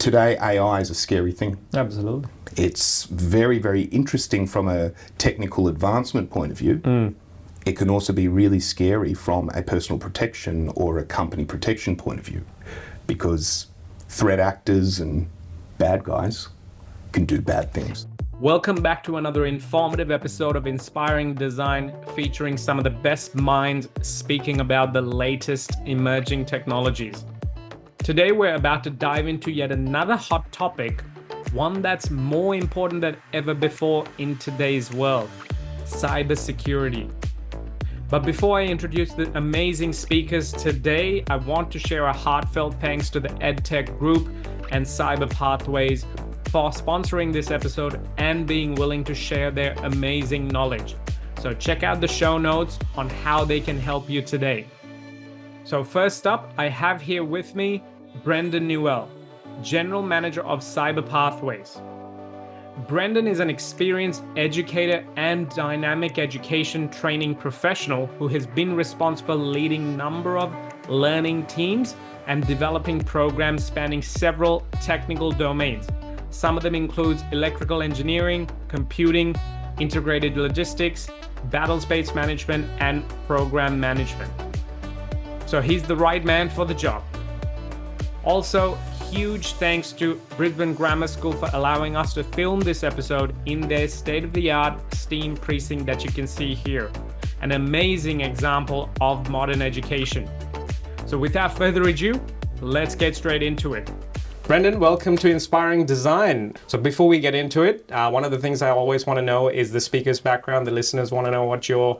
Today, AI is a scary thing. Absolutely. It's very, very interesting from a technical advancement point of view. It can also be really scary from a personal protection or a company protection point of view, because threat actors and bad guys can do bad things. Welcome back to another informative episode of Inspiring Design, featuring some of the best minds speaking about the latest emerging technologies. Today, we're about to dive into yet another hot topic, one that's more important than ever before in today's world: cybersecurity. But before I introduce the amazing speakers today, I want to share a heartfelt thanks to the EdTech Group and Cyber Pathways for sponsoring this episode and being willing to share their amazing knowledge. So check out the show notes on how they can help you today. So first up, I have here with me Brendan Newell, General Manager of Cyber Pathways. Brendan is an experienced educator and dynamic education training professional who has been responsible for leading a number of learning teams and developing programs spanning several technical domains. Some of them include electrical engineering, computing, integrated logistics, battle space management, and program management. So he's the right man for the job. Also, huge thanks to Brisbane Grammar School for allowing us to film this episode in their state-of-the-art STEAM precinct that you can see here. An amazing example of modern education. So without further ado, let's get straight into it. Brendan, welcome to Inspiring Design. So before we get into it, one of the things I always want to know is the speaker's background. The listeners want to know what your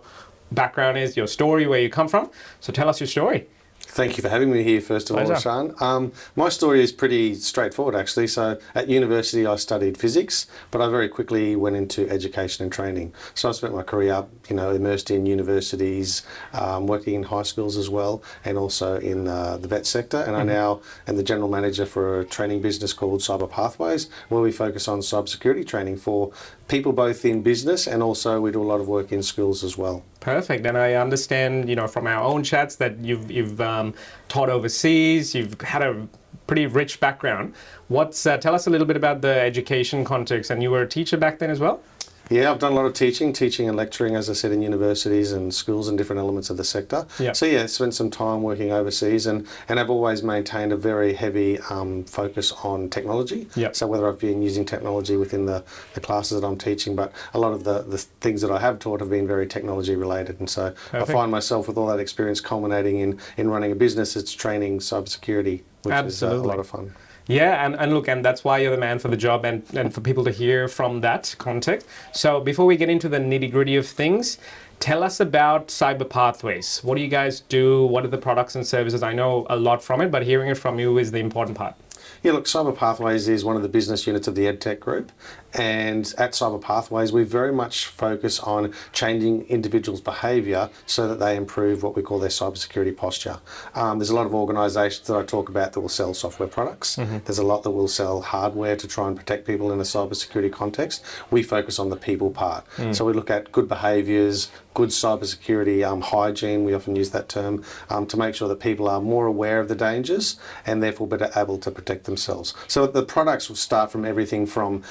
background is, your story, where you come from. So tell us your story. Thank you for having me here, first of all, Sean. My story is pretty straightforward, actually. So at university, I studied physics, but I very quickly went into education and training. So I spent my career, immersed in universities, working in high schools as well, and also in the vet sector. And I now am the general manager for a training business called Cyber Pathways, where we focus on cybersecurity training for people both in business, and also we do a lot of work in schools as well. Perfect. And I understand, from our own chats that you've taught overseas. You've had a pretty rich background. Tell us a little bit about the education context. And you were a teacher back then as well? Yeah, I've done a lot of teaching and lecturing, as I said, in universities and schools and different elements of the sector. Yeah. So yeah, spent some time working overseas, and I've always maintained a very heavy focus on technology. Yeah. So whether I've been using technology within the classes that I'm teaching, but a lot of the things that I have taught have been very technology related. And so Perfect. I find myself with all that experience culminating in running a business that's training cybersecurity, which Absolutely. is a lot of fun. Yeah, and look, and that's why you're the man for the job, and for people to hear from that context. So before we get into the nitty-gritty of things, tell us about Cyber Pathways. What do you guys do? What are the products and services? I know a lot from it, but hearing it from you is the important part. Yeah, look, Cyber Pathways is one of the business units of the EdTech Group, and at Cyber Pathways we very much focus on changing individuals' behaviour so that they improve what we call their cybersecurity posture. There's a lot of organisations that I talk about that will sell software products. There's a lot that will sell hardware to try and protect people in a cybersecurity context. We focus on the people part. So we look at good behaviours, good cybersecurity hygiene, we often use that term, to make sure that people are more aware of the dangers and therefore better able to protect themselves. So the products will start from everything from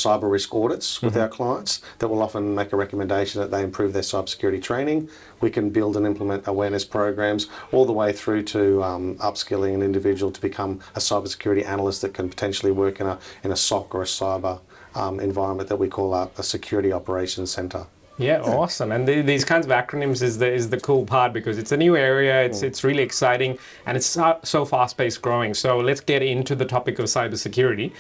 cyber risk audits with our clients that will often make a recommendation that they improve their cybersecurity training. We can build and implement awareness programs all the way through to upskilling an individual to become a cybersecurity analyst that can potentially work in a SOC or a cyber environment that we call a security operations centre. Yeah, awesome. And these kinds of acronyms is the cool part, because it's a new area, it's really exciting, and it's so fast-paced growing. So let's get into the topic of cybersecurity.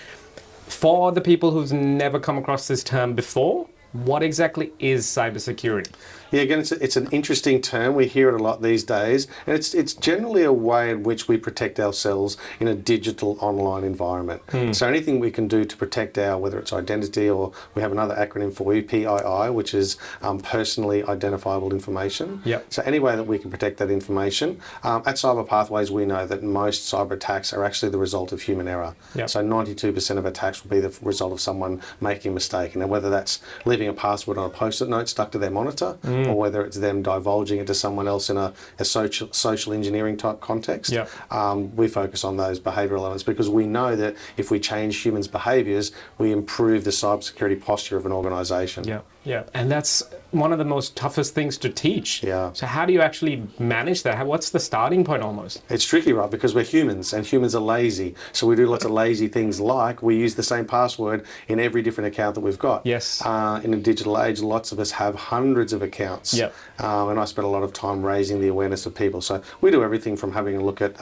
For the people who've never come across this term before, what exactly is cybersecurity? Yeah, again, it's an interesting term. We hear it a lot these days, and it's generally a way in which we protect ourselves in a digital online environment. So anything we can do to protect whether it's identity, or we have another acronym for you, PII, which is personally identifiable information. Yep. So any way that we can protect that information. At Cyber Pathways, we know that most cyber attacks are actually the result of human error. Yep. So 92% of attacks will be the result of someone making a mistake, and whether that's leaving leaving a password on a post-it note stuck to their monitor, or whether it's them divulging it to someone else in a social engineering type context. Yeah. We focus on those behavioural elements because we know that if we change humans' behaviours, we improve the cybersecurity posture of an organisation. Yeah, yeah, and that's one of the most toughest things to teach. Yeah. So how do you actually manage that? What's the starting point almost? It's tricky, right? Because we're humans and humans are lazy. So we do lots of lazy things like we use the same password in every different account that we've got. Yes. In a digital age, lots of us have hundreds of accounts. Yep. And I spend a lot of time raising the awareness of people. So we do everything from having a look at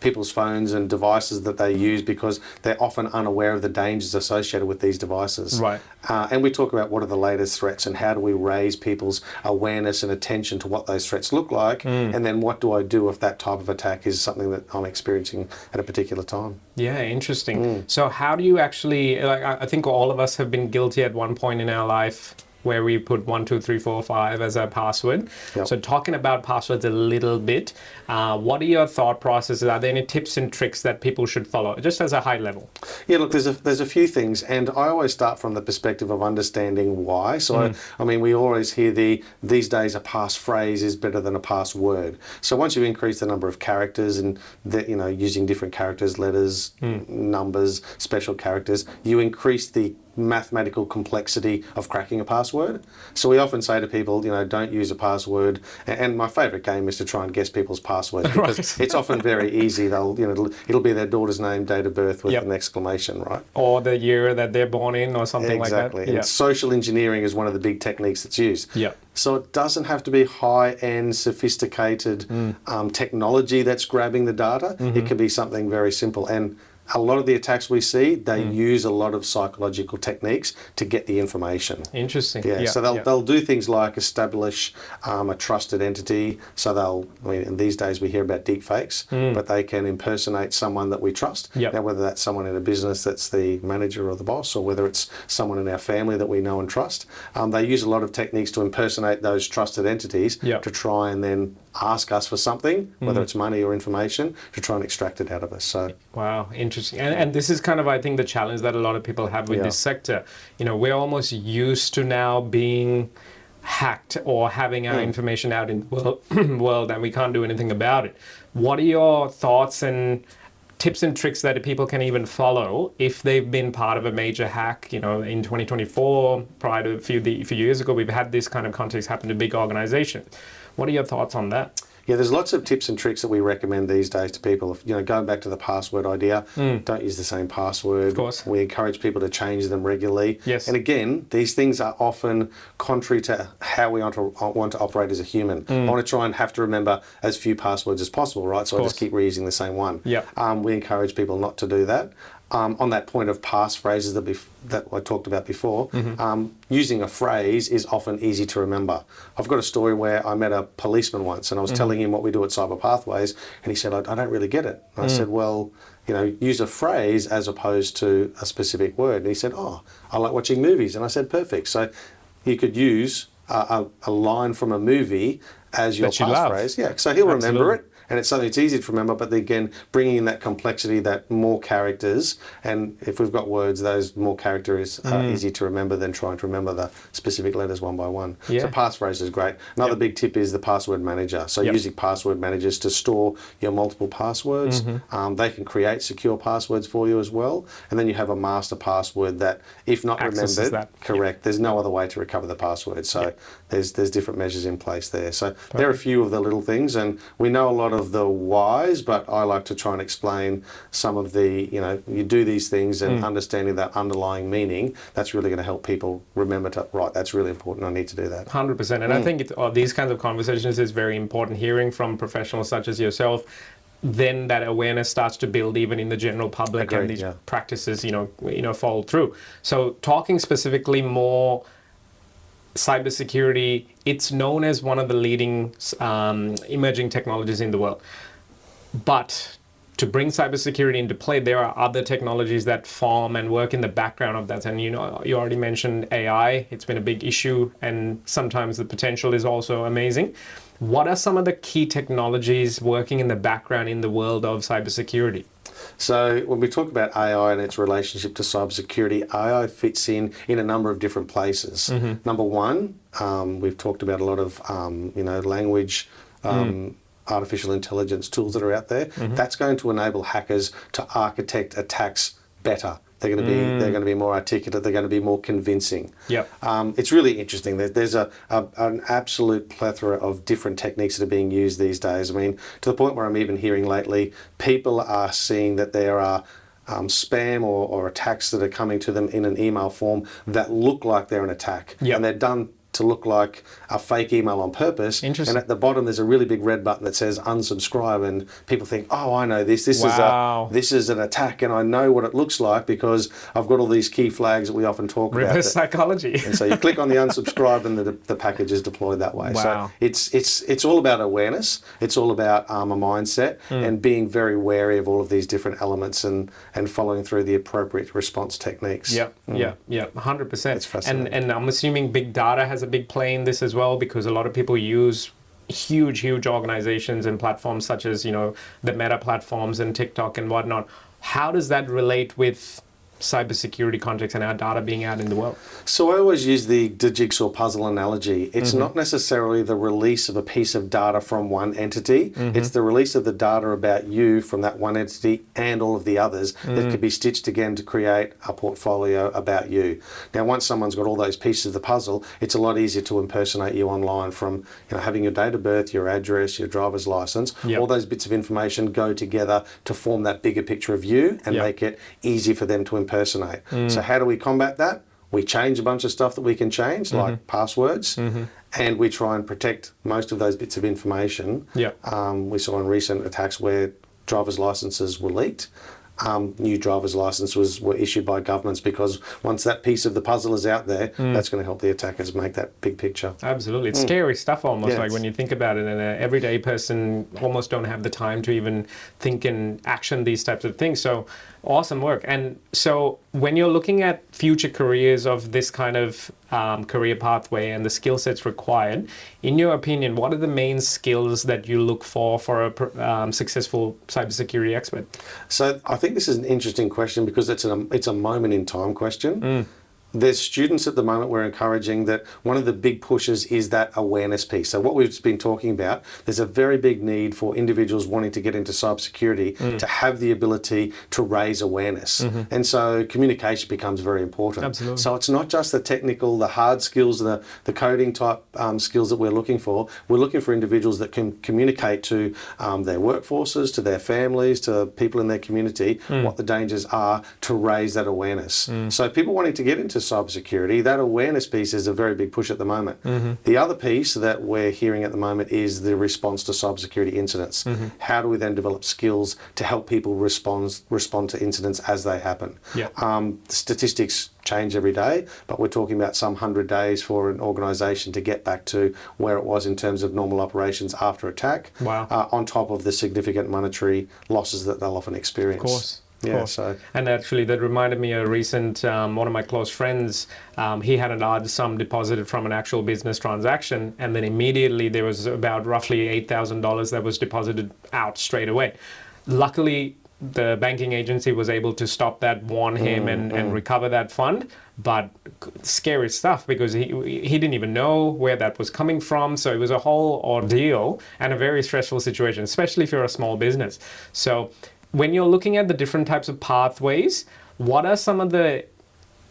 people's phones and devices that they use because they're often unaware of the dangers associated with these devices. Right. And we talk about what are the latest threats and how do we raise people's awareness and attention to what those threats look like, and then what do I do if that type of attack is something that I'm experiencing at a particular time. Yeah, interesting. So how do you actually, like, I think all of us have been guilty at one point in our life where we put 1, 2, 3, 4, 5 as our password. Yep. So talking about passwords a little bit, what are your thought processes? Are there any tips and tricks that people should follow, just as a high level? Yeah, look, there's a few things, and I always start from the perspective of understanding why. So, I mean, we always hear these days a passphrase is better than a password. So once you increase the number of characters and using different characters, letters, numbers, special characters, you increase the mathematical complexity of cracking a password. So we often say to people, don't use a password. And my favourite game is to try and guess people's passwords because it's often very easy. It'll be their daughter's name, date of birth with an exclamation, right? Or the year that they're born in, or something like that. Exactly. And social engineering is one of the big techniques that's used. Yeah. So it doesn't have to be high-end, sophisticated technology that's grabbing the data. It can be something very simple. And a lot of the attacks we see, they use a lot of psychological techniques to get the information. Interesting. Yeah, so they'll do things like establish a trusted entity. So these days we hear about deep fakes, but they can impersonate someone that we trust. Yep. Now, whether that's someone in a business that's the manager or the boss, or whether it's someone in our family that we know and trust, they use a lot of techniques to impersonate those trusted entities to try and then ask us for something, whether it's money or information, to try and extract it out of us. So, wow, interesting. And this is kind of, I think, the challenge that a lot of people have with this sector. We're almost used to now being hacked or having our information out in the world, and we can't do anything about it. What are your thoughts and tips and tricks that people can even follow if they've been part of a major hack? In 2024, prior to a few years ago, we've had this kind of context happen to big organizations. What are your thoughts on that? Yeah, there's lots of tips and tricks that we recommend these days to people. Going back to the password idea, don't use the same password. Of course. We encourage people to change them regularly. Yes. And again, these things are often contrary to how we want to operate as a human. I want to try and have to remember as few passwords as possible, right? So I just keep reusing the same one. Yeah. We encourage people not to do that. On that point of passphrases that I talked about before, using a phrase is often easy to remember. I've got a story where I met a policeman once and I was telling him what we do at Cyber Pathways, and he said, I don't really get it. And I said, well, use a phrase as opposed to a specific word. And he said, I like watching movies. And I said, perfect. So you could use a line from a movie as your passphrase. Yeah, so he'll remember it. And it's something that's easy to remember, but again, bringing in that complexity, that more characters, and if we've got words, those more characters are easy to remember than trying to remember the specific letters one by one. Yeah. So passphrase is great. Another big tip is the password manager. So using password managers to store your multiple passwords. They can create secure passwords for you as well. And then you have a master password that, if not remembered, there's no other way to recover the password. So there's different measures in place there. So there are a few of the little things, and we know a lot of the whys, but I like to try and explain some of the, you do these things and understanding that underlying meaning, that's really going to help people remember that's really important, I need to do that. 100%. And I think these kinds of conversations is very important, hearing from professionals such as yourself. Then that awareness starts to build even in the general public. Agreed, and these practices, fall through. So talking specifically more cybersecurity, it's known as one of the leading emerging technologies in the world. But to bring cybersecurity into play, there are other technologies that form and work in the background of that. And you already mentioned AI. It's been a big issue, and sometimes the potential is also amazing. What are some of the key technologies working in the background in the world of cybersecurity? So when we talk about AI and its relationship to cybersecurity, AI fits in a number of different places. Number one, we've talked about a lot of language, artificial intelligence tools that are out there. That's going to enable hackers to architect attacks better. They're going to be more articulate. They're going to be more convincing. Yep. It's really interesting. There's an absolute plethora of different techniques that are being used these days. I mean, to the point where I'm even hearing lately, people are seeing that there are spam or attacks that are coming to them in an email form that look like they're an attack, Yep. and they're done to look like a fake email on purpose. Interesting. And at the bottom there's a really big red button that says unsubscribe, and people think, oh, I know this. Wow. This is an attack, and I know what it looks like because I've got all these key flags that we often talk about. Reverse psychology. And so you click on the unsubscribe, and the package is deployed that way. Wow. So it's all about awareness. It's all about a mindset and being very wary of all of these different elements and following through the appropriate response techniques. Yep, 100%. It's fascinating. And I'm assuming big data has a big play in this as well, because a lot of people use huge organizations and platforms such as, the Meta platforms and TikTok and whatnot. How does that relate with cybersecurity context and our data being out in the world? So I always use the jigsaw puzzle analogy. It's not necessarily the release of a piece of data from one entity. It's the release of the data about you from that one entity and all of the others that could be stitched again to create a portfolio about you. Now, once someone's got all those pieces of the puzzle, it's a lot easier to impersonate you online, from having your date of birth, your address, your driver's license. Yep. All those bits of information go together to form that bigger picture of you and Yep. make it easy for them to impersonate. So how do we combat that? We change a bunch of stuff that we can change, like passwords, and we try and protect most of those bits of information. Yep. We saw in recent attacks where driver's licenses were leaked. New driver's licenses were issued by governments, because once that piece of the puzzle is out there, that's going to help the attackers make that big picture. Absolutely. It's scary stuff almost, Yes. like when you think about it, and an everyday person almost don't have the time to even think and action these types of things. So awesome work. And so when you're looking at future careers of this kind of career pathway and the skill sets required, in your opinion, what are the main skills that you look for a successful cybersecurity expert? So I think this is an interesting question, because it's a moment in time question. There's students at the moment we're encouraging that one of the big pushes is that awareness piece. So what we've been talking about, there's a very big need for individuals wanting to get into cybersecurity to have the ability to raise awareness. And so communication becomes very important. Absolutely. So it's not just the technical, the hard skills, the coding type skills that we're looking for. We're looking for individuals that can communicate to their workforces, to their families, to people in their community, what the dangers are, to raise that awareness. So people wanting to get into cybersecurity, that awareness piece is a very big push at the moment. The other piece that we're hearing at the moment is the response to cybersecurity incidents. How do we then develop skills to help people respond to incidents as they happen? Statistics change every day, but we're talking about some 100 days for an organisation to get back to where it was in terms of normal operations after attack. Wow. On top of the significant monetary losses that they'll often experience. Of course. Yeah, so And actually, that reminded me of a recent, one of my close friends, he had a large sum deposited from an actual business transaction, and then immediately there was about roughly $8,000 that was deposited out straight away. Luckily, the banking agency was able to stop that, warn him, and recover that fund. But scary stuff, because he didn't even know where that was coming from. So it was a whole ordeal and a very stressful situation, especially if you're a small business. So when you're looking at the different types of pathways, what are some of the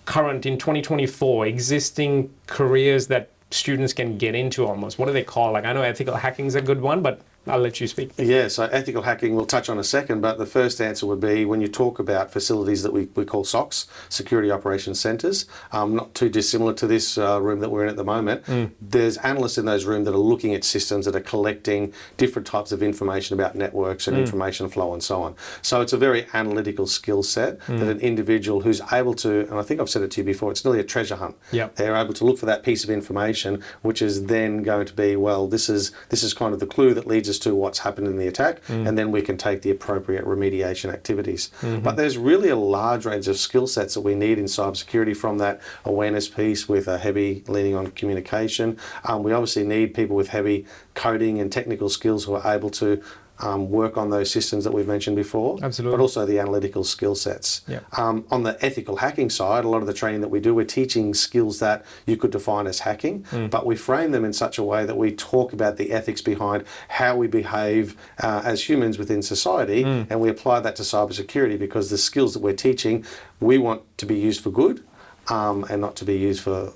current, in 2024, existing careers that students can get into almost? What do they call? Like, I know ethical hacking is a good one, but I'll let you speak. Yeah, so ethical hacking we'll touch on a second, but the first answer would be when you talk about facilities that we call SOCs, Security Operations Centres, not too dissimilar to this room that we're in at the moment. There's analysts in those rooms that are looking at systems that are collecting different types of information about networks and information flow and so on. So it's a very analytical skill set that an individual who's able to, and I think I've said it to you before, it's nearly a treasure hunt. Yep. They're able to look for that piece of information, which is then going to be, well, this is kind of the clue that leads us to what's happened in the attack, and then we can take the appropriate remediation activities. But there's really a large range of skill sets that we need in cybersecurity, from that awareness piece with a heavy leaning on communication. We obviously need people with heavy coding and technical skills who are able to work on those systems that we've mentioned before. Absolutely. But also the analytical skill sets. Yeah. On the ethical hacking side, a lot of the training that we do, we're teaching skills that you could define as hacking, but we frame them in such a way that we talk about the ethics behind how we behave as humans within society, and we apply that to cybersecurity, because the skills that we're teaching, we want to be used for good. And not to be used for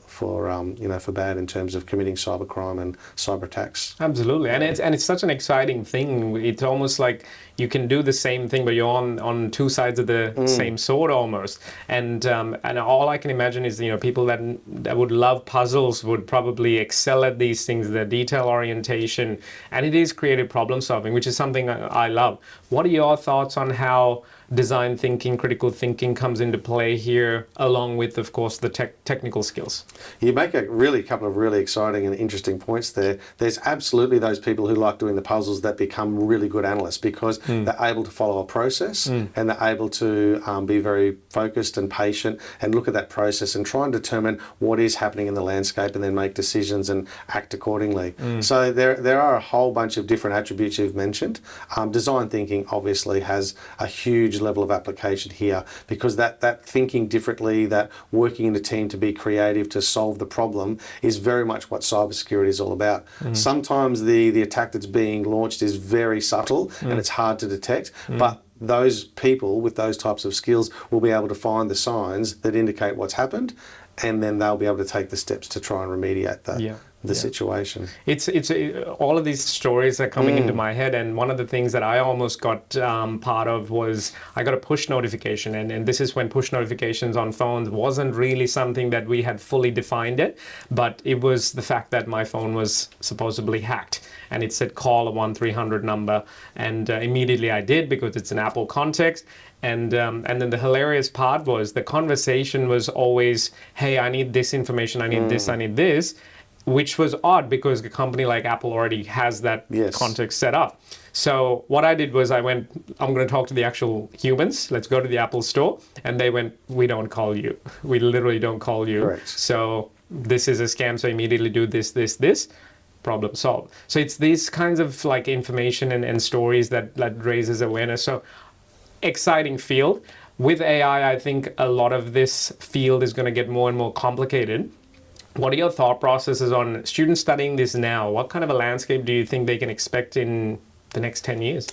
bad in terms of committing cybercrime and cyber attacks. Absolutely, and it's such an exciting thing. It's almost like you can do the same thing, but you're on two sides of the same sword almost. And all I can imagine is, people that would love puzzles would probably excel at these things, the detail orientation, and it is creative problem solving, which is something I love. What are your thoughts on how design thinking, critical thinking comes into play here, along with, of course, the technical skills? You make a couple of really exciting and interesting points there. There's absolutely those people who like doing the puzzles that become really good analysts, because they're able to follow a process and they're able to be very focused and patient and look at that process and try and determine what is happening in the landscape and then make decisions and act accordingly. So there are a whole bunch of different attributes you've mentioned. Design thinking obviously has a huge level of application here, because that thinking differently, that working in a team to be creative to solve the problem, is very much what cybersecurity is all about. Sometimes the attack that's being launched is very subtle and it's hard to detect, but those people with those types of skills will be able to find the signs that indicate what's happened, and then they'll be able to take the steps to try and remediate the situation. It's all of these stories are coming into my head, and one of the things that I almost got part of was I got a push notification, and this is when push notifications on phones wasn't really something that we had fully defined it, but it was the fact that my phone was supposedly hacked, and it said call a 1-300 number, and immediately I did, because it's an Apple context. And then the hilarious part was the conversation was always, hey, I need this information, I need this, I need this, which was odd, because a company like Apple already has that context set up. So what I did was I went, I'm going to talk to the actual humans. Let's go to the Apple store. And they went, we don't call you. We literally don't call you. Correct. So this is a scam. So immediately do this, this, this. Problem solved. So it's these kinds of like information and stories that raises awareness. So exciting field. With AI, I think a lot of this field is going to get more and more complicated. What are your thought processes on students studying this now? What kind of a landscape do you think they can expect in the next 10 years?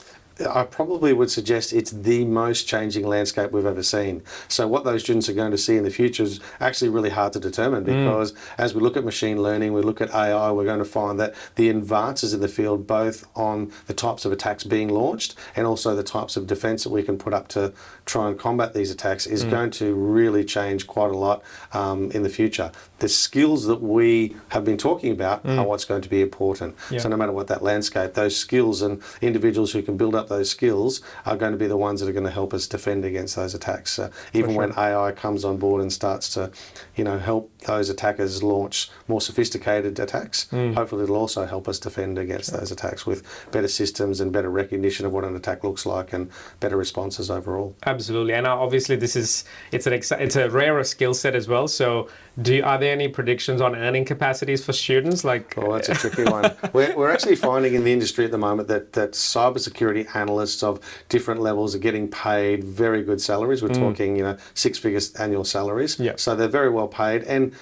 I probably would suggest it's the most changing landscape we've ever seen. So what those students are going to see in the future is actually really hard to determine, because as we look at machine learning, we look at AI, we're going to find that the advances in the field, both on the types of attacks being launched and also the types of defense that we can put up to try and combat these attacks, is going to really change quite a lot in the future. The skills that we have been talking about are what's going to be important. Yeah. So no matter what that landscape, those skills and individuals who can build up those skills are going to be the ones that are going to help us defend against those attacks. Even when AI comes on board and starts to, help those attackers launch more sophisticated attacks, hopefully it'll also help us defend against those attacks with better systems and better recognition of what an attack looks like and better responses overall. Absolutely, and obviously it's a rarer skill set as well. So, are there any predictions on earning capacities for students? Oh, that's a tricky one. We're actually finding in the industry at the moment that cybersecurity analysts of different levels are getting paid very good salaries. We're talking, 6-figure annual salaries. Yeah. So they're very well paid, and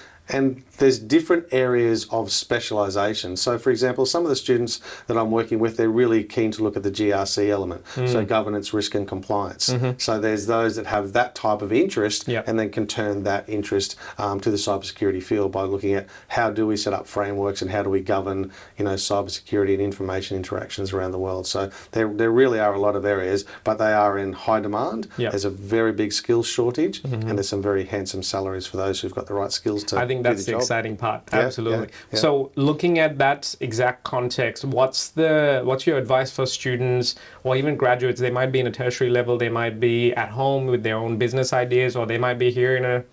there's different areas of specialisation. So, for example, some of the students that I'm working with, they're really keen to look at the GRC element, so governance, risk and compliance. So there's those that have that type of interest and then can turn that interest to the cybersecurity field by looking at how do we set up frameworks and how do we govern, cybersecurity and information interactions around the world. So there really are a lot of areas, but they are in high demand. There's a very big skills shortage, and there's some very handsome salaries for those who've got the right skills to I think that's the exciting part. Absolutely. Yeah. So looking at that exact context, what's your advice for students or even graduates? They might be in a tertiary level, they might be at home with their own business ideas, or they might be here in a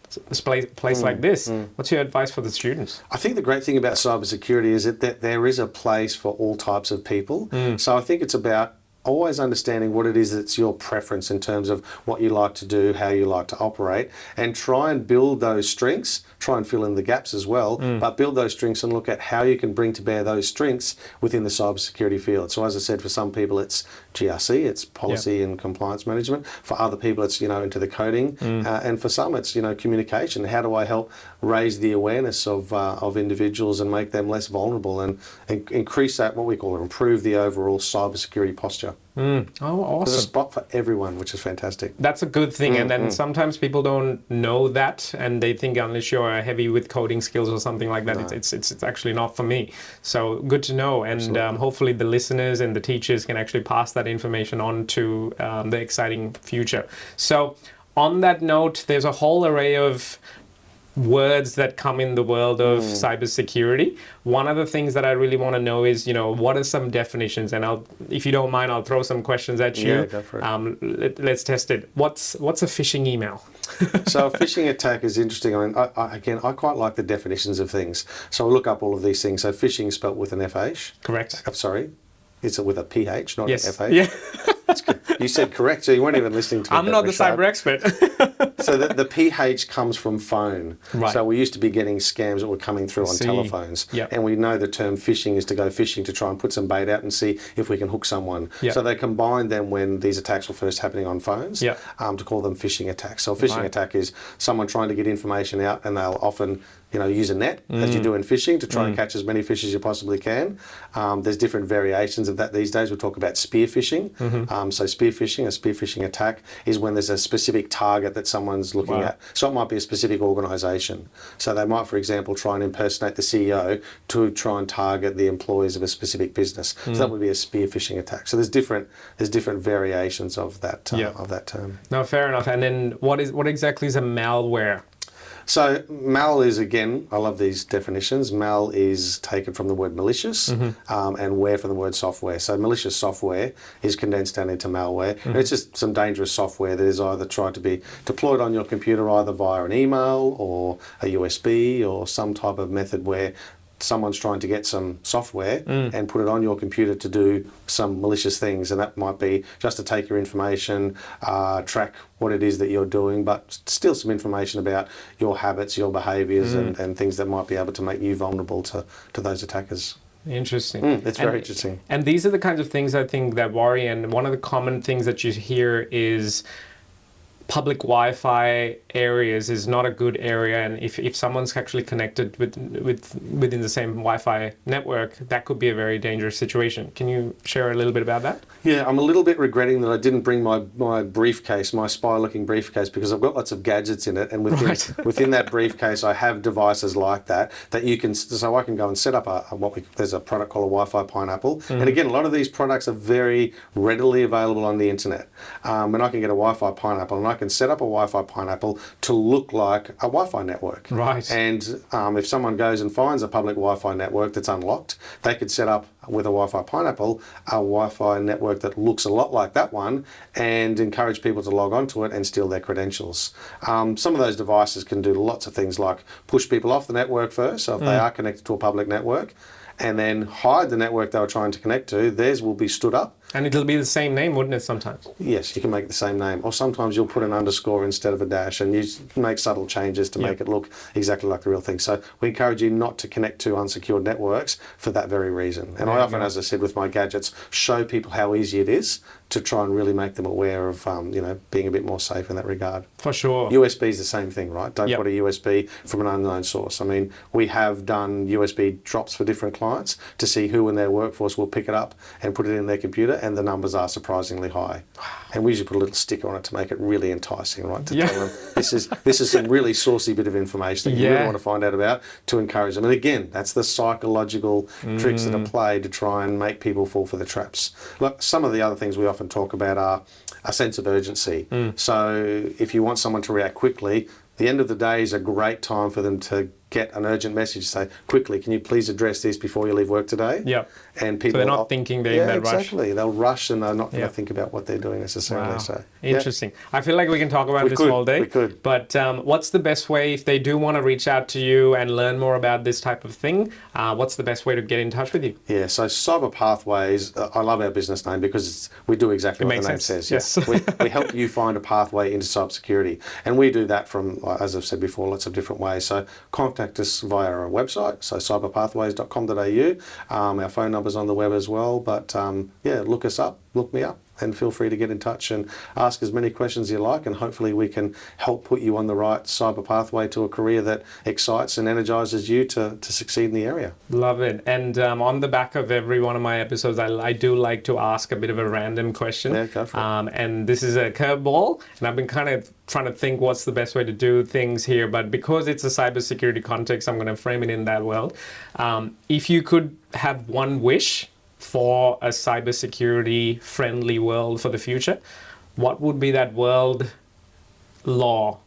place like this. What's your advice for the students? I think the great thing about cybersecurity is that there is a place for all types of people. So I think it's about always understanding what it is that's your preference in terms of what you like to do, how you like to operate, and try and build those strengths, try and fill in the gaps as well, but build those strengths and look at how you can bring to bear those strengths within the cybersecurity field. So as I said, for some people it's GRC, it's policy and compliance management. For other people it's, into the coding, and for some it's, communication. How do I help raise the awareness of individuals and make them less vulnerable and increase that, what we call it, improve the overall cybersecurity posture. Oh, awesome. There's a spot for everyone, which is fantastic. That's a good thing. And then sometimes people don't know that, and they think unless you're heavy with coding skills or something like that, it's actually not for me. So good to know. And hopefully the listeners and the teachers can actually pass that information on to the exciting future. So on that note, there's a whole array of words that come in the world of cybersecurity. One of the things that I really want to know is, what are some definitions? And if you don't mind, I'll throw some questions at you. Yeah, go for it. Let's test it. What's a phishing email? So a phishing attack is interesting. I mean, I quite like the definitions of things. So I'll look up all of these things. So phishing is spelt with an FH. Correct. I'm sorry. It's with a PH, not Yes. an FH. Yeah. That's good. You said correct, so you weren't even listening to me. I'm not the cyber expert. So the PH comes from phone. Right. So we used to be getting scams that were coming through on See. telephones. Yep. And we know the term phishing is to go fishing to try and put some bait out and see if we can hook someone. Yep. So they combined them when these attacks were first happening on phones, Yep. to call them phishing attacks. So a phishing Right. attack is someone trying to get information out, and they'll often use a net, as you do in fishing, to try and catch as many fish as you possibly can. There's different variations of that these days. We'll talk about spear phishing. So spear phishing, a spear phishing attack, is when there's a specific target that someone's looking Wow. at. So it might be a specific organisation. So they might, for example, try and impersonate the CEO to try and target the employees of a specific business. So that would be a spear phishing attack. So there's different variations of that of that term. No, fair enough. And then what exactly is a malware? So mal is, again, I love these definitions. Mal is taken from the word malicious, and ware from the word software. So malicious software is condensed down into malware. And it's just some dangerous software that is either tried to be deployed on your computer either via an email or a USB or some type of method where someone's trying to get some software and put it on your computer to do some malicious things, and that might be just to take your information, track what it is that you're doing, but still some information about your habits, your behaviours, and things that might be able to make you vulnerable to those attackers. Interesting. It's very interesting. And these are the kinds of things I think that worry. And one of the common things that you hear is public Wi-Fi areas is not a good area, and if someone's actually connected within the same Wi-Fi network, that could be a very dangerous situation. Can you share a little bit about that? Yeah, I'm a little bit regretting that I didn't bring my briefcase, my spy-looking briefcase, because I've got lots of gadgets in it, and within that briefcase I have devices like that you can, so I can go and set up there's a product called a Wi-Fi Pineapple, and again, a lot of these products are very readily available on the internet, and I can get a Wi-Fi Pineapple, and I can set up a Wi-Fi Pineapple to look like a Wi-Fi network. Right. And if someone goes and finds a public Wi-Fi network that's unlocked, they could set up with a Wi-Fi Pineapple a Wi-Fi network that looks a lot like that one and encourage people to log onto it and steal their credentials. Some of those devices can do lots of things like push people off the network first, so if they are connected to a public network, and then hide the network they were trying to connect to, theirs will be stood up. And it'll be the same name, wouldn't it, sometimes? Yes, you can make the same name. Or sometimes you'll put an underscore instead of a dash, and you make subtle changes to make it look exactly like the real thing. So we encourage you not to connect to unsecured networks for that very reason. And I often, as I said, with my gadgets, show people how easy it is to try and really make them aware of, being a bit more safe in that regard. For sure. USB is the same thing, right? Don't put a USB from an unknown source. I mean, we have done USB drops for different clients to see who in their workforce will pick it up and put it in their computer, and the numbers are surprisingly high. And we usually put a little sticker on it to make it really enticing, right? To tell them this is some really saucy bit of information that you really want to find out about, to encourage them. And again, that's the psychological tricks that are played to try and make people fall for the traps. Look, some of the other things we often talk about are a sense of urgency. So if you want someone to react quickly, the end of the day is a great time for them to get an urgent message, say, quickly, can you please address this before you leave work today? Yep. And people So they're not thinking they're in that rush. Exactly. They'll rush and they're not going Yeah. to think about what they're doing necessarily. Wow. So Interesting. I feel like we can talk about We this could, all day. we could. But what's the best way if they do want to reach out to you and learn more about this type of thing? What's the best way to get in touch with you? Yeah, so Cyber Pathways, I love our business name because we do exactly what makes the name sense, says. yes. We help you find a pathway into cybersecurity. And we do that from, as I've said before, lots of different ways. So contact us via our website, so cyberpathways.com.au. Our phone number's on the web as well. But yeah, look us up, look me up, and feel free to get in touch and ask as many questions as you like, and hopefully we can help put you on the right cyber pathway to a career that excites and energizes you to succeed in the area. Love it. And on the back of every one of my episodes, I do like to ask a bit of a random question. Yeah, go for it. And this is a curveball, and I've been kind of trying to think what's the best way to do things here. But because it's a cybersecurity context, I'm going to frame it in that world. If you could have one wish for a cybersecurity friendly world for the future, what would be that world law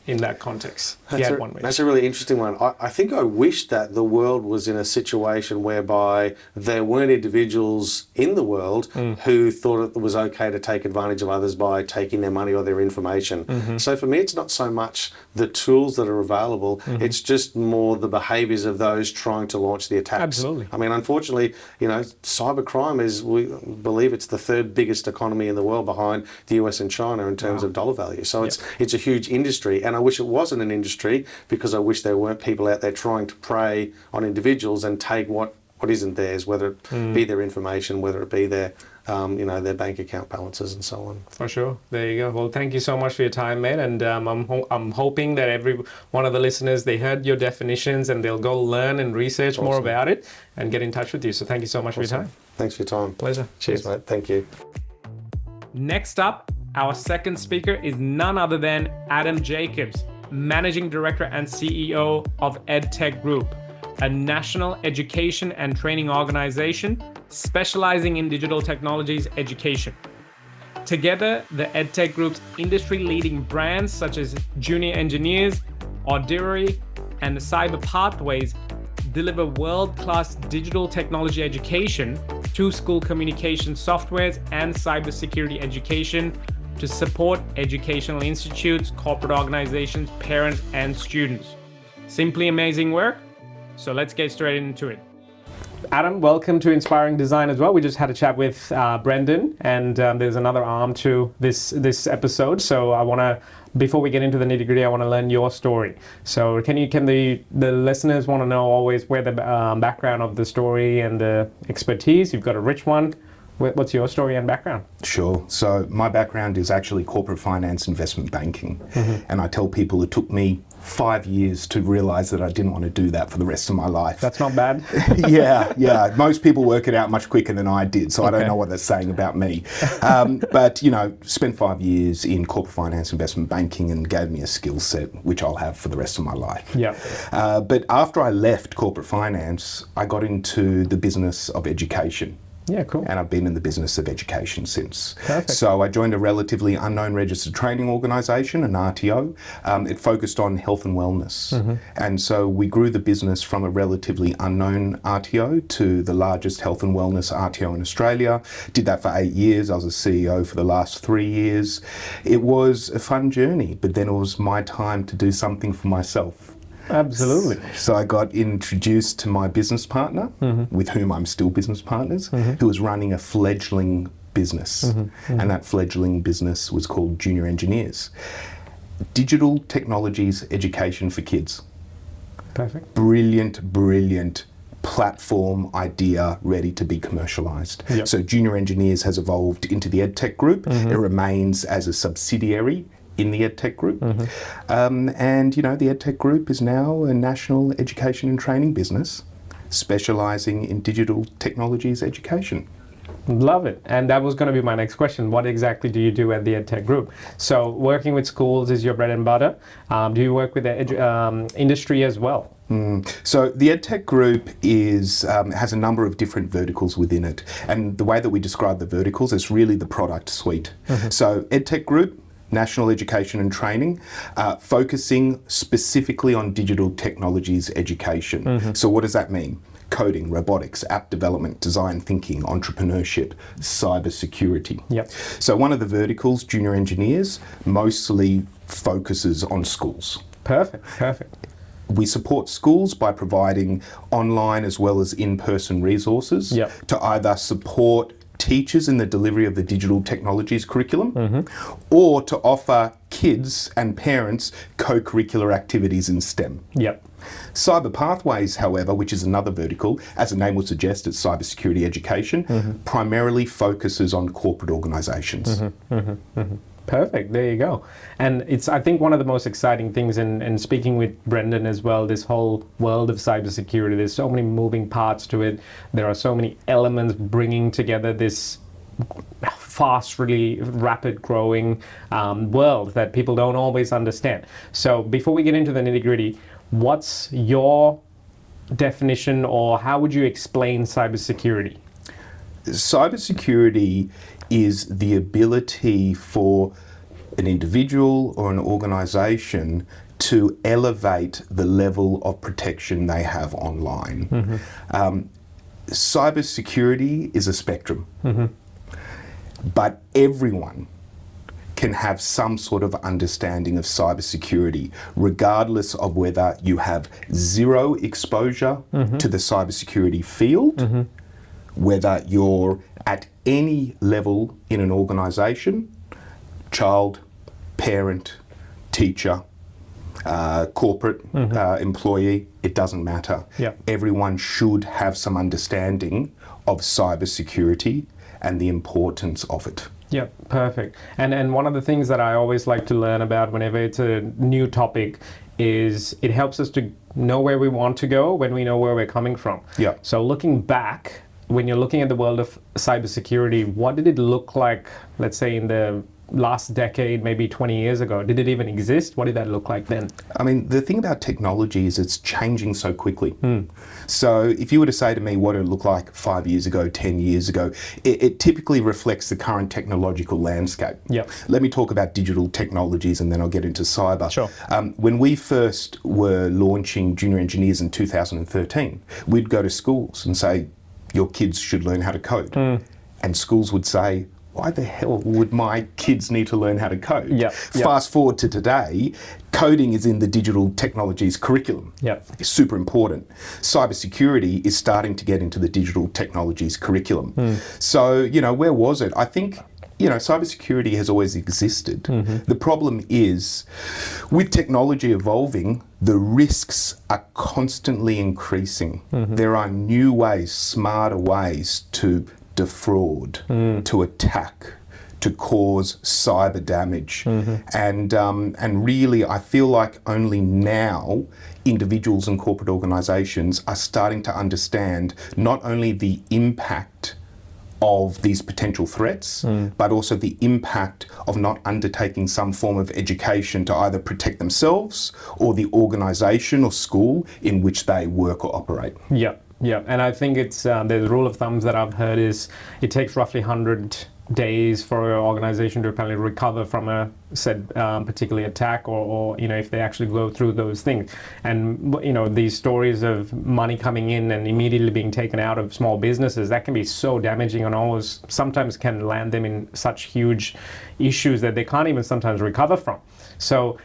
in that context? If you had one wish. That's a really interesting one. I think I wish that the world was in a situation whereby there weren't individuals in the world who thought it was okay to take advantage of others by taking their money or their information. So for me, it's not so much the tools that are available, it's just more the behaviours of those trying to launch the attacks. Absolutely. I mean, unfortunately, cybercrime is, we believe it's the third biggest economy in the world behind the US and China in terms of dollar value. So it's a huge industry, and I wish it wasn't an industry because I wish there weren't people out there trying to prey on individuals and take what isn't theirs, whether it be their information, whether it be their their bank account balances and so on. For sure. There you go. Well, thank you so much for your time, mate. And I'm hoping that every one of the listeners, they heard your definitions and they'll go learn and research more about it and get in touch with you. So thank you so much for your time. Thanks for your time. Pleasure. Cheers, mate. Thank you. Next up, our second speaker is none other than Adam Jacobs, Managing Director and CEO of EdTech Group, a national education and training organization specializing in digital technologies education. Together, the EdTech Group's industry-leading brands such as Junior Engineers, Audiry, and Cyber Pathways deliver world-class digital technology education to school communication softwares and cybersecurity education to support educational institutes, corporate organizations, parents, and students. Simply amazing work. So let's get straight into it. Adam, welcome to Inspiring Design as well. We just had a chat with Brendan, and there's another arm to this episode. So I want to, before we get into the nitty-gritty, I want to learn your story. So can the listeners want to know always where the background of the story and the expertise? You've got a rich one. What's your story and background? Sure. So my background is actually corporate finance, investment banking. And I tell people it took me 5 years to realize that I didn't want to do that for the rest of my life. That's not bad. Yeah. Most people work it out much quicker than I did, so I don't know what that's saying about me. But, spent 5 years in corporate finance, investment banking, and gave me a skill set which I'll have for the rest of my life. Yeah. But after I left corporate finance, I got into the business of education. Yeah, cool. And I've been in the business of education since. Perfect. So I joined a relatively unknown registered training organisation, an RTO. It focused on health and wellness. And so we grew the business from a relatively unknown RTO to the largest health and wellness RTO in Australia. Did that for 8 years. I was a CEO for the last 3 years. It was a fun journey, but then it was my time to do something for myself. Absolutely. So I got introduced to my business partner, with whom I'm still business partners, who was running a fledgling business. And that fledgling business was called Junior Engineers. Digital technologies education for kids. Perfect. Brilliant platform idea ready to be commercialized. Yep. So Junior Engineers has evolved into the EdTech Group. It remains as a subsidiary in the EdTech Group. And the EdTech Group is now a national education and training business specializing in digital technologies education. Love it. And that was going to be my next question. What exactly do you do at the EdTech Group? So working with schools is your bread and butter. Do you work with the industry as well? So the EdTech Group has a number of different verticals within it. And the way that we describe the verticals is really the product suite. So EdTech Group National Education and Training, focusing specifically on digital technologies education. So what does that mean? Coding, robotics, app development, design thinking, entrepreneurship, cybersecurity. Yep. So one of the verticals, junior engineers, mostly focuses on schools. Perfect. We support schools by providing online as well as in-person resources to either support teachers in the delivery of the digital technologies curriculum or to offer kids and parents co-curricular activities in STEM. Yep. Cyber Pathways, however, which is another vertical, as the name would suggest, it's cybersecurity education, primarily focuses on corporate organisations. Perfect. There you go. And it's, I think, one of the most exciting things, and speaking with Brendan as well, this whole world of cybersecurity, there's so many moving parts to it. There are so many elements bringing together this fast, really rapid growing world that people don't always understand. So before we get into the nitty gritty, what's your definition, or how would you explain cybersecurity? Cybersecurity is the ability for an individual or an organisation to elevate the level of protection they have online. Cybersecurity is a spectrum, but everyone can have some sort of understanding of cybersecurity, regardless of whether you have zero exposure to the cybersecurity field, whether you're at any level in an organisation, child, parent, teacher, corporate employee, it doesn't matter. Everyone should have some understanding of cybersecurity and the importance of it. Yep, perfect. And one of the things that I always like to learn about whenever it's a new topic is it helps us to know where we want to go when we know where we're coming from. So looking back, when you're looking at the world of cybersecurity, what did it look like, let's say, in the last decade, maybe 20 years ago? Did it even exist? What did that look like then? I mean, the thing about technology is it's changing so quickly. So if you were to say to me what it looked like 5 years ago, 10 years ago, it typically reflects the current technological landscape. Let me talk about digital technologies and then I'll get into cyber. When we first were launching Junior Engineers in 2013, we'd go to schools and say, your kids should learn how to code. And schools would say, why the hell would my kids need to learn how to code? Fast forward to today, coding is in the digital technologies curriculum. It's super important. Cybersecurity is starting to get into the digital technologies curriculum. So, you know, where was it? I think, you know, cybersecurity has always existed. The problem is, with technology evolving, the risks are constantly increasing. There are new ways, smarter ways to defraud, to attack, to cause cyber damage. And really, I feel like only now individuals and corporate organisations are starting to understand not only the impact of these potential threats, but also the impact of not undertaking some form of education to either protect themselves or the organisation or school in which they work or operate. Yeah, and I think it's the rule of thumbs that I've heard is it takes roughly 100 days for an organization to apparently recover from a said particular attack, or you know, if they actually go through those things. And you know, these stories of money coming in and immediately being taken out of small businesses, that can be so damaging and almost sometimes can land them in such huge issues that they can't even sometimes recover from. So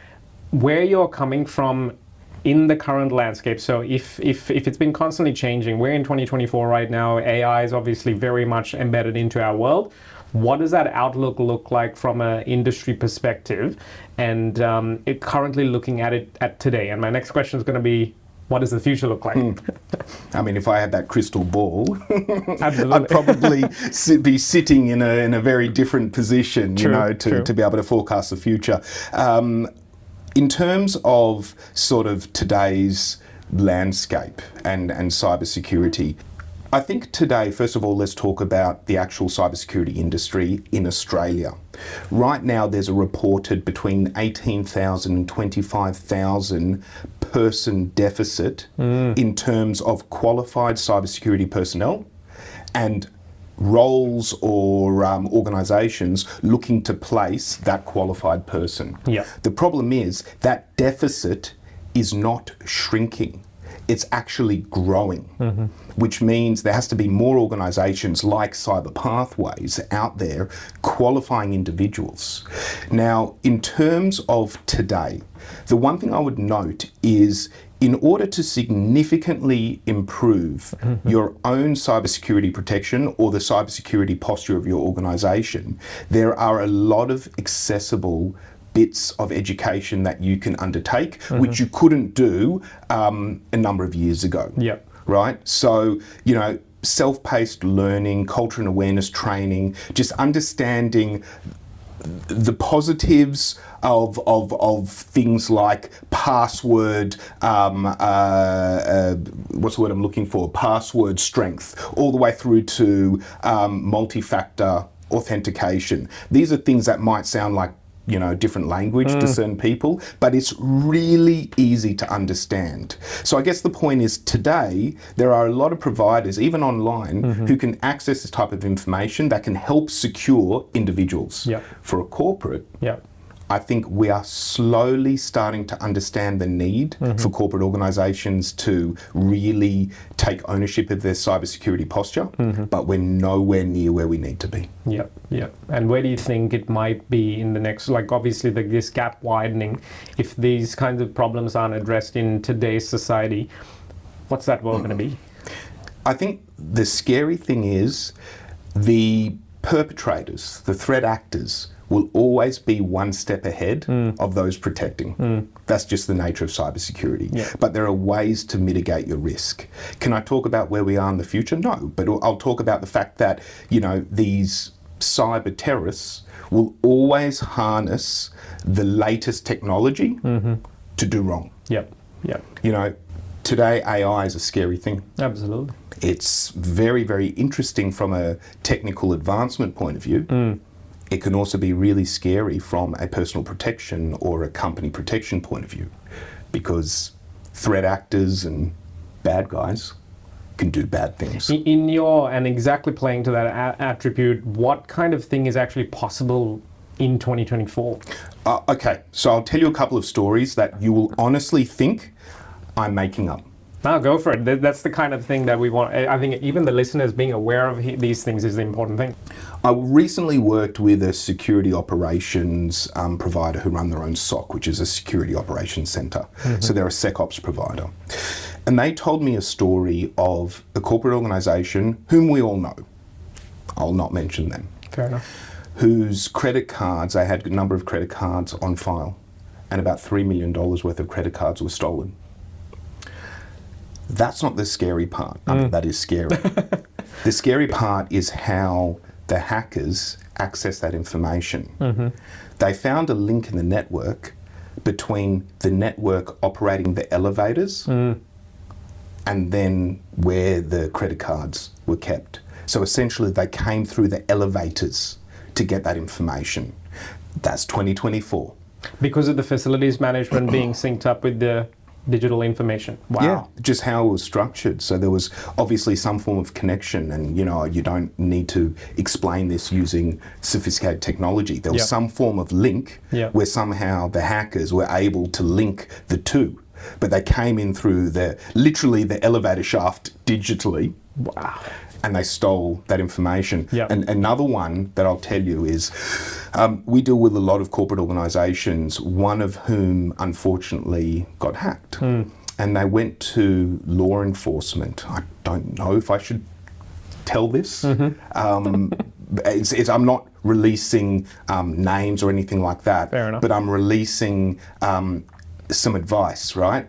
where you're coming from in the current landscape, so if it's been constantly changing, we're in 2024 right now, AI is obviously very much embedded into our world. What does that outlook look like from an industry perspective, and currently looking at it at today? And my next question is going to be, what does the future look like? I mean, if I had that crystal ball, I'd probably be sitting in a very different position, to be able to forecast the future. In terms of sort of today's landscape and cybersecurity, I think today, first of all, let's talk about the actual cybersecurity industry in Australia. Right now, there's a reported between 18,000 and 25,000 person deficit in terms of qualified cybersecurity personnel and roles or organisations looking to place that qualified person. Yeah. The problem is that deficit is not shrinking. It's actually growing, which means there has to be more organisations like Cyber Pathways out there qualifying individuals. Now, in terms of today, the one thing I would note is in order to significantly improve your own cybersecurity protection or the cybersecurity posture of your organisation, there are a lot of accessible bits of education that you can undertake, which you couldn't do a number of years ago. Yeah. Right? So, you know, self-paced learning, culture and awareness training, just understanding the positives of things like password, what's the word I'm looking for? Password strength, all the way through to multi-factor authentication. These are things that might sound like, you know, different language to certain people, but it's really easy to understand. So I guess the point is today, there are a lot of providers, even online, who can access this type of information that can help secure individuals. Yeah. For a corporate, Yeah. I think we are slowly starting to understand the need for corporate organisations to really take ownership of their cybersecurity posture, but we're nowhere near where we need to be. Yeah, yeah. And where do you think it might be in the next, like obviously this gap widening, if these kinds of problems aren't addressed in today's society, what's that world going to be? I think the scary thing is the perpetrators, the threat actors, will always be one step ahead of those protecting. That's just the nature of cybersecurity. Yeah. But there are ways to mitigate your risk. Can I talk about where we are in the future? No, but I'll talk about the fact that, you know, these cyber terrorists will always harness the latest technology to do wrong. Yep, yep. You know, today AI is a scary thing. Absolutely. It's very, very interesting from a technical advancement point of view. It can also be really scary from a personal protection or a company protection point of view, because threat actors and bad guys can do bad things. In your, and exactly playing to that attribute, what kind of thing is actually possible in 2024? Okay, so I'll tell you a couple of stories that you will honestly think I'm making up. No, go for it. That's the kind of thing that we want. I think even the listeners being aware of these things is the important thing. I recently worked with a security operations provider who run their own SOC, which is a security operations center. So they're a SecOps provider. And they told me a story of a corporate organization whom we all know. I'll not mention them. Fair enough. Whose credit cards, they had a number of credit cards on file, and about $3 million worth of credit cards were stolen. That's not the scary part. I mean, that is scary. The scary part is how the hackers access that information. They found a link in the network between the network operating the elevators and then where the credit cards were kept. So essentially they came through the elevators to get that information. That's 2024. Because of the facilities management being synced up with the digital information. Wow. Yeah, just how it was structured. So there was obviously some form of connection, and you know, you don't need to explain this using sophisticated technology. There was some form of link where somehow the hackers were able to link the two, but they came in through literally the elevator shaft digitally. Wow. And they stole that information. And another one that I'll tell you is, we deal with a lot of corporate organisations, one of whom unfortunately got hacked. And they went to law enforcement. I don't know if I should tell this. I'm not releasing names or anything like that. Fair enough. But I'm releasing some advice, right?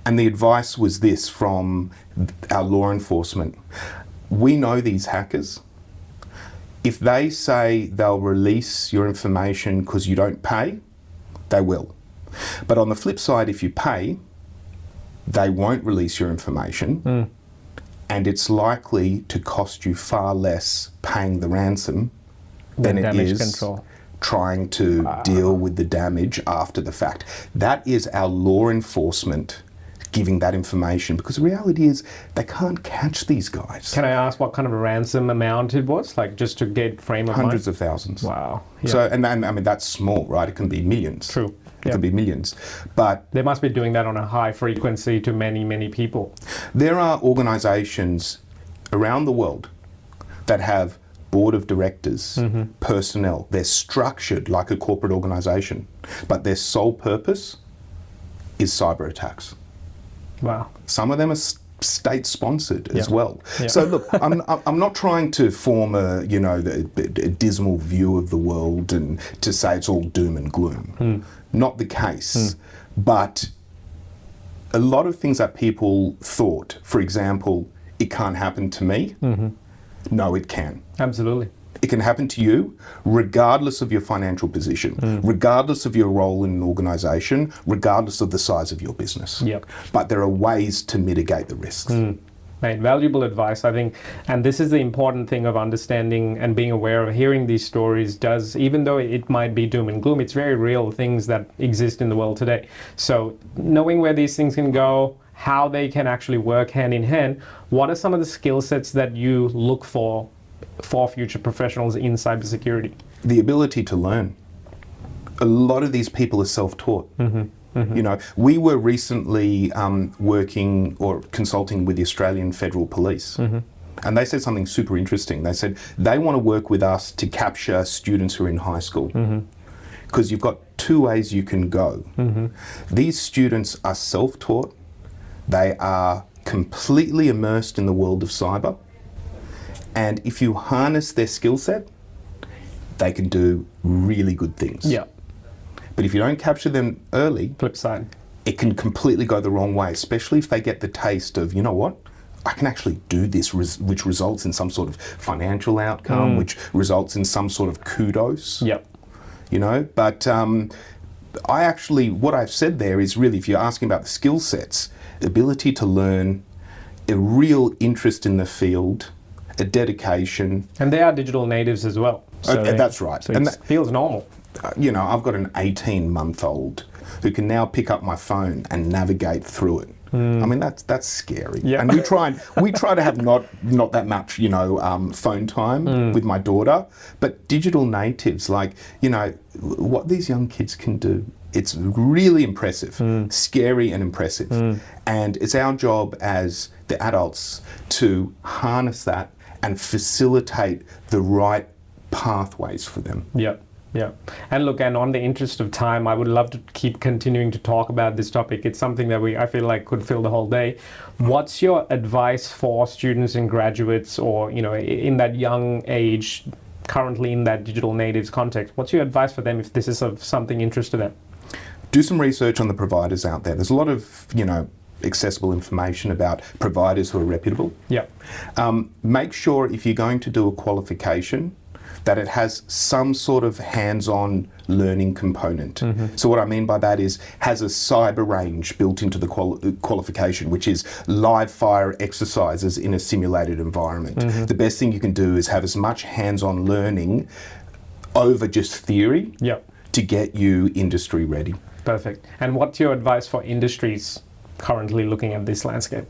And the advice was this from our law enforcement. We know these hackers. If they say they'll release your information because you don't pay, they will. But on the flip side, if you pay, they won't release your information, and it's likely to cost you far less paying the ransom than it is trying to deal with the damage after the fact. That is our law enforcement giving that information, because the reality is they can't catch these guys. Can I ask what kind of a ransom amount it was, like just to get frame of Hundreds mind? of thousands. Wow. Yeah. So, and I mean, that's small, right? It can be millions. True. It Yeah. can be millions. But They must be doing that on a high frequency to many, many people. there are organizations around the world that have board of directors, personnel. They're structured like a corporate organization, but their sole purpose is cyber attacks. Wow. Some of them are state sponsored as Yeah. well. Yeah. So look, I'm not trying to form a a dismal view of the world and to say it's all doom and gloom. Not the case. But a lot of things that people thought, for example, it can't happen to me. No, it can. Absolutely. It can happen to you regardless of your financial position, regardless of your role in an organization, regardless of the size of your business. Yep. But there are ways to mitigate the risks. Right, valuable advice, I think, and this is the important thing of understanding and being aware of hearing these stories does, even though it might be doom and gloom, it's very real things that exist in the world today. So knowing where these things can go, how they can actually work hand in hand, what are some of the skill sets that you look for future professionals in cybersecurity? The ability to learn. A lot of these people are self-taught. You know, we were recently working or consulting with the Australian Federal Police. And they said something super interesting. They said they want to work with us to capture students who are in high school. Because you've got two ways you can go. These students are self-taught. They are completely immersed in the world of cyber. And if you harness their skill set, they can do really good things. Yeah, But if you don't capture them early, flip side. it can completely go the wrong way, especially if they get the taste of, you know what, I can actually do this, which results in some sort of financial outcome, which results in some sort of kudos, Yep. you know. But what I've said there is really, if you're asking about the skill sets, ability to learn, a real interest in the field, a dedication. And they are digital natives as well. Okay, that's right. So And it feels normal. You know, I've got an 18-month-old who can now pick up my phone and navigate through it. I mean, that's scary. Yeah. And we try to have not that much, you know, phone time with my daughter, but digital natives, like, you know, what these young kids can do, it's really impressive, scary and impressive. And it's our job as the adults to harness that and facilitate the right pathways for them. Yeah, yeah. And look, and on the interest of time, I would love to keep continuing to talk about this topic. It's something that I feel like could fill the whole day. What's your advice for students and graduates, or, you know, in that young age, currently in that digital natives context? What's your advice for them if this is of something interest to them? Do some research on the providers out there. There's a lot of, you know, accessible information about providers who are reputable. Yeah. Make sure if you're going to do a qualification that it has some sort of hands-on learning component. So what I mean by that is has a cyber range built into the qualification, which is live fire exercises in a simulated environment. The best thing you can do is have as much hands-on learning over just theory to get you industry ready. Perfect. And what's your advice for industries currently looking at this landscape?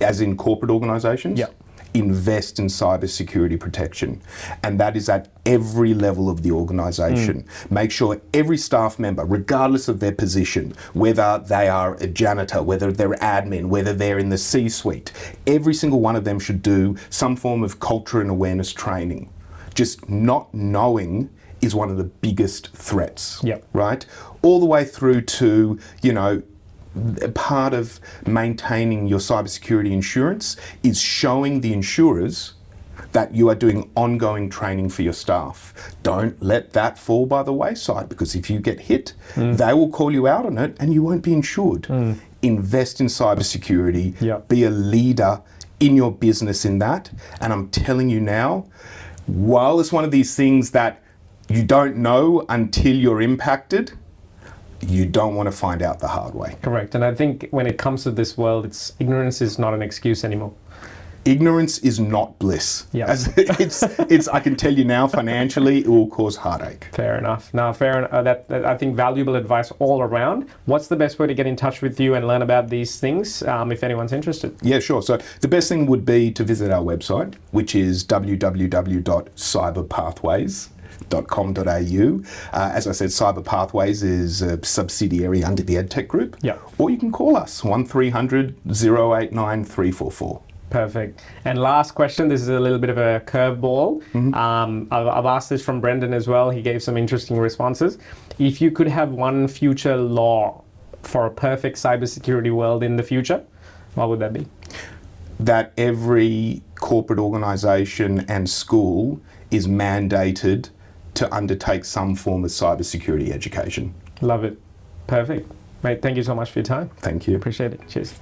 As in corporate organizations? Yeah. Invest in cybersecurity protection. And that is at every level of the organization. Make sure every staff member, regardless of their position, whether they are a janitor, whether they're admin, whether they're in the C-suite, every single one of them should do some form of culture and awareness training. Just not knowing is one of the biggest threats, right? All the way through to, you know, part of maintaining your cybersecurity insurance is showing the insurers that you are doing ongoing training for your staff. Don't let that fall by the wayside, because if you get hit, they will call you out on it and you won't be insured. Invest in cybersecurity, be a leader in your business in that. And I'm telling you now, while it's one of these things that you don't know until you're impacted, you don't want to find out the hard way. Correct. And I think when it comes to this world, ignorance is not an excuse anymore. Ignorance is not bliss. Yeah. It's. I can tell you now, financially, it will cause heartache. Fair enough. Now, that I think valuable advice all around. What's the best way to get in touch with you and learn about these things if anyone's interested? Yeah, sure. So the best thing would be to visit our website, which is www.cyberpathways.com.au. As I said, Cyber Pathways is a subsidiary under the EdTech Group. Yeah. Or you can call us 1300 089 344. Perfect. And last question, this is a little bit of a curveball. I've asked this from Brendan as well. He gave some interesting responses. If you could have one future law for a perfect cybersecurity world in the future, what would that be? That every corporate organisation and school is mandated to undertake some form of cybersecurity education. Love it. Perfect. Mate, thank you so much for your time. Thank you. Appreciate it. Cheers.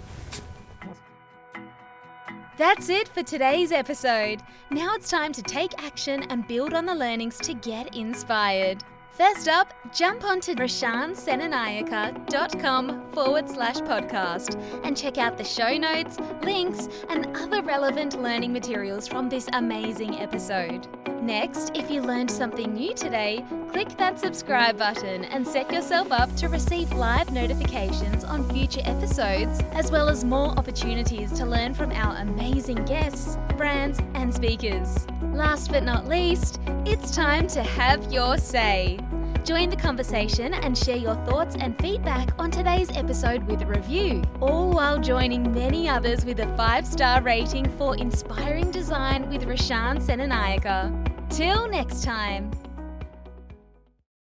That's it for today's episode. Now it's time to take action and build on the learnings to get inspired. First up, jump onto rashansenanayake.com/podcast and check out the show notes, links, and other relevant learning materials from this amazing episode. Next, if you learned something new today, click that subscribe button and set yourself up to receive live notifications on future episodes, as well as more opportunities to learn from our amazing guests, brands, and speakers. Last but not least, it's time to have your say. Join the conversation and share your thoughts and feedback on today's episode with a review, all while joining many others with a 5-star rating for Inspiring Design with Rashan Senanayake. Till next time.